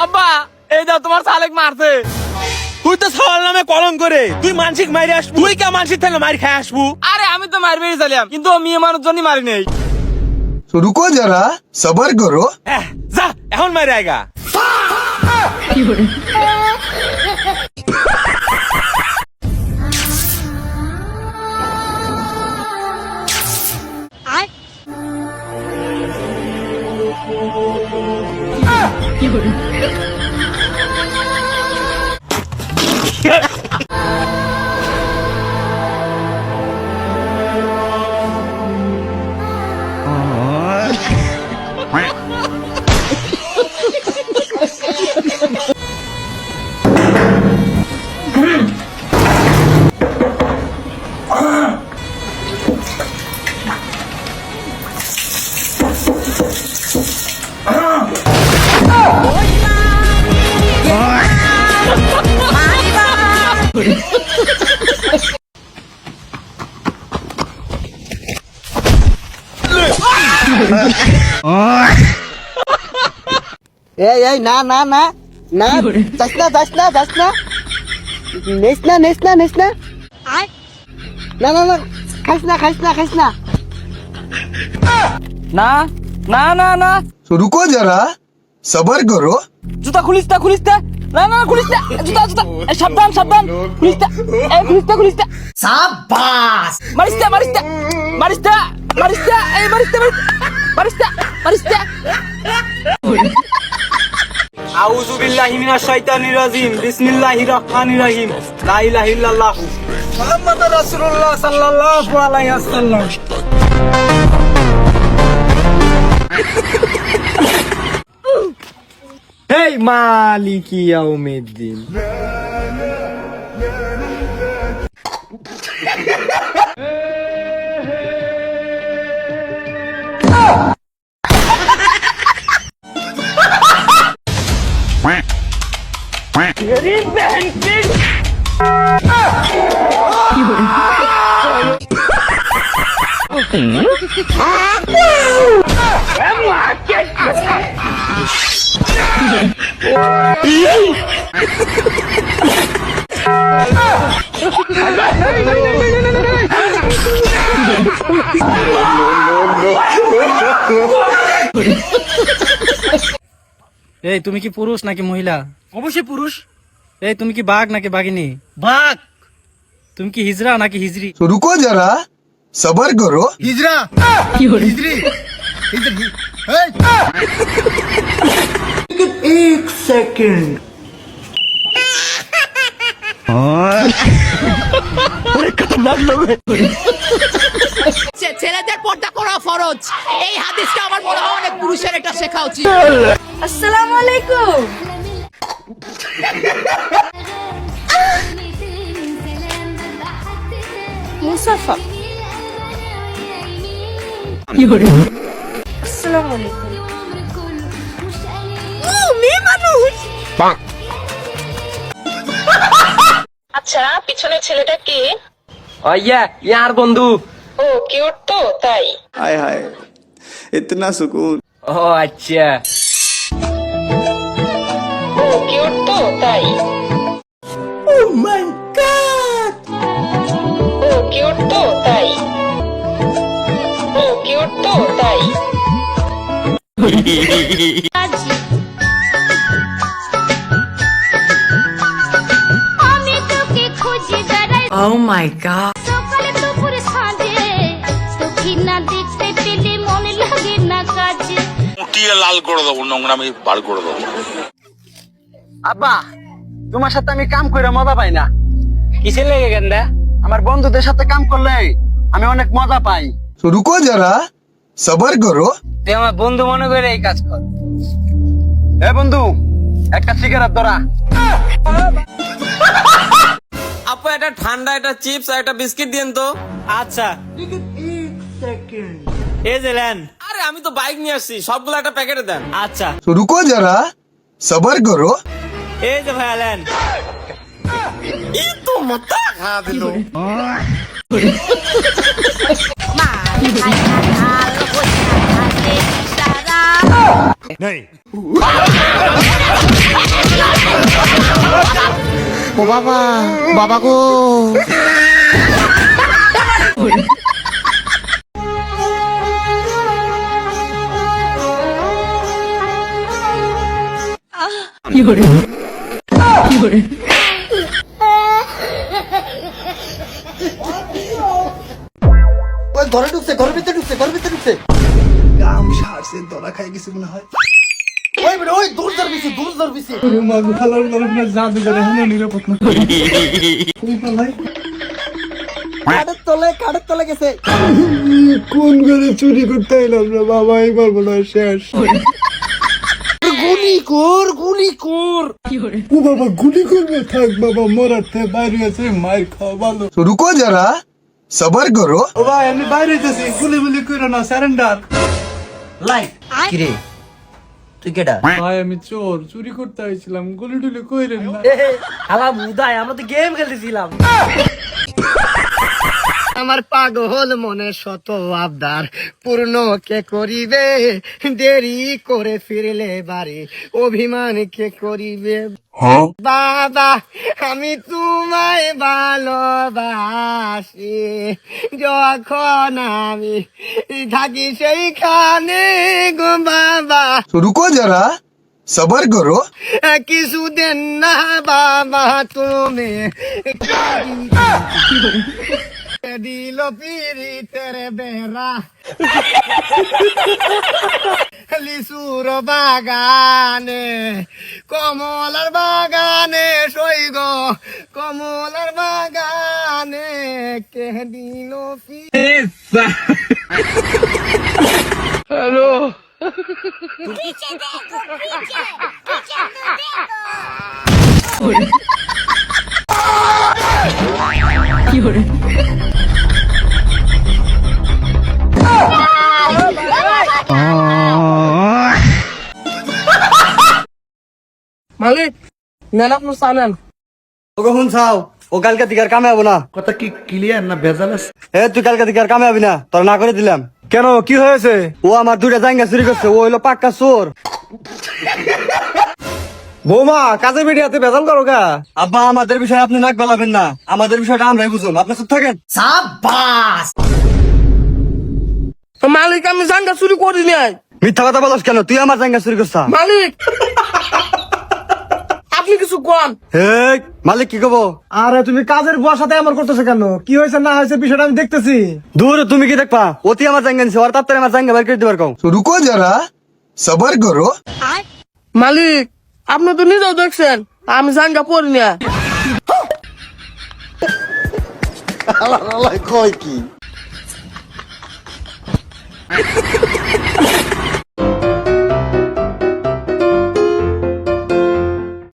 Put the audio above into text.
আব্বা এই দাও তোমার শালেক মারছে। তুই তো সওয়াল নামে কলম করে তুই মানসিক মারি আসবু, তুই কে মানসিক থেকে মারি খাই আসবু? আরে আমি তো মারবেই চাইলাম, কিন্তু ও মেয়ে মানুষ জন্যই মারি নেই। तो रुको जरा सबर करो। যা এখন মারি আইগা। এই না না না না যাস না যাস না যাস না নেস না নেস না নেস না না না না খাইস না খাইস না খাইস না না না না না तो रुको जरा सबर करो। জুতা খুলিস না খুলিস না, না না খুলিস না, জুতা জুতা সাবধান সাবধান, খুলিস না এই খুলিস না খুলিস না। সাবাস মারিস না মারিস না মারিস না মারিস না এই মারিস না মারিস না মারিস না। আউযু বিল্লাহি মিনাশ শাইতানির রাজিম, বিসমিল্লাহির রহমানির রহিম, লা ইলাহা ইল্লাল্লাহ মুহাম্মাদুর রাসূলুল্লাহ সাল্লাল্লাহু আলাইহি ওয়াসাল্লাম। হেই মালিকি ইয়াউমিদ্দিন। এই তুমি কি পুরুষ নাকি মহিলা? অবশ্যই পুরুষ। এই তুমি কি বাঘ নাকি বাঘিনী? বাঘ। তুমি কি হিজড়া নাকি হিজড়ি? तो रुको जरा सबर करो। হিজরা হিজরি एक सेकंड ছেলেদের পর্দা করা ফরজ, এই হাদিসটা আমার মনে হয় অনেক পুরুষের এটা শেখা উচিত। আসসালামু আলাইকুম। মুসাফা। আসসালামু আলাইকুম। মেয়ে মানুষ। আচ্ছা, পিছনের ছেলেটা কে? ওইয়া ইয়ার বন্ধু। ও কিউট তো, তাই? हाय हाय इतना सुकून। ও আচ্ছা ও কিউট তো, তাই? ও মাই গড। ও কিউট তো, তাই? ও কিউট তো, তাই? আমি তোকে খুঁজি বেড়াই। ও মাই গড। সকালে দুপুরে সাঁঝে তোকে না দেখতে পেলে মনে লাগে না কাজে। মুটিয়ে লাল করে দেবো, নোংরামি বার করে দেবো। আব্বা তোমার সাথে আমি কাম করে মজা পাই না। কিসের লেগে গেন্দা? আমার বন্ধুদের সাথে কাম করলে আমি অনেক মজা পাই। तो रुको जरा सबर करो। তুই আমার বন্ধু মনে করে এই কাজ কর। এ বন্ধু একটা সিগারেট ধরা। আপু একটা ঠান্ডা, একটা চিপস আর একটা বিস্কিট দিন তো। আচ্ছা এই যে লেন। আরে আমি তো বাইক নিয়ে আসছি, সবগুলো একটা প্যাকেটে দেন। আচ্ছা तो रुको जरा सबर करो। এই যে ভাইয়া লেন। তো মাথা খা দিল। মা ও বাবা, বাবা গো। ওই ঘরে ঢুকছে, ঘরের ভিতরে ঢুকছে, ঘরের ভিতরে ঢুকছে। কাম সারছে ধরা খাই গেছে মনে হয় ওই বেটা, ওই দূর ধরবিছি, দূর ধরবিছি। মাগো খালার না জাদু করে হলো নিরাপদ না কাঠের তলে গেছে। কোন ঘরে চুরি করতে এলাম না বাবা, এবার মনে হয় শেষ। গুলি কর, গুলি কর। ও বাবা গুলি করবো, থাক বাবা মরাতে বাইরে আছে, মার খাওয়া ভালো। রুকো যারা, সবার করো। ও ভাই আমি বাইরে যাচ্ছি, গুলি গুলি করো না, সারেন্ডার। কিরে তুই কেডা? ভাই আমি চোর, চুরি করতে আইছিলাম, গুলি টুলি কইরেন না। হালা মুদাই, আমরা তো গেম খেলতেছিলাম। আমার পাগল মনে শত আবদার পূর্ণ কে করিবে, দেরি করে ফিরলে বাড়ি অভিমান কে করিবে। বাবা আমি তোমায় ভালোবাসি, যখন আমি থাকি সেইখানে গো বাবা। রুকো যারা, সবার করো। কিছু দেন না বাবা তুমি, দিল পিরিতের বেড়া লিচুর বাগানে, কমলার বাগানে সইগ, কমলার বাগানে কে দিল মালিক নেন আপনার সানেন। ও কখন চাও? ও কালকে দিকে আর কামে হবো না। কথা কি ক্লিয়ার না ভেজাল আছে? তুই কালকে দিকে আর কামে হবি না, তোর না করে দিলাম। কেন কি হয়েছে? ও আমার দুইটা জায়গা চুরি করছে, ও হইলো পাক্কা চোর। বৌমা কাজে বেরিয়ে হাতে ভেজাল করো গা। আব্বা আমাদের বিষয়ে আপনি নাক গলাবেন না, আমাদের বিষয়টা আমরাই বুঝুন, আপনি চুপ থাকেন। মালিক আমি জাঙ্গা চুরি করি নাই। মিথ্যা কথা বলছ কেন? তুই আমার জায়গা চুরি করছা। মালিক আপনি কিছু কোন। হেই মালিক কি কব? আরে তুমি কাজের বুয়ার সাথে এমন করতেছো কেন? কি হয়েছে না হয়েছে বিষয়টা আমি দেখতেছি। দূর তুমি কি দেখবা? অতি আমার জায়গা নিছে, ওর তাত্তারে আমার জায়গা বের করে দিবার কও। রুকো যারা, সবার করো। মালিক আপনি তো নিজেও দেখছেন আমি জাঙ্গা পড়ি না। কয় কি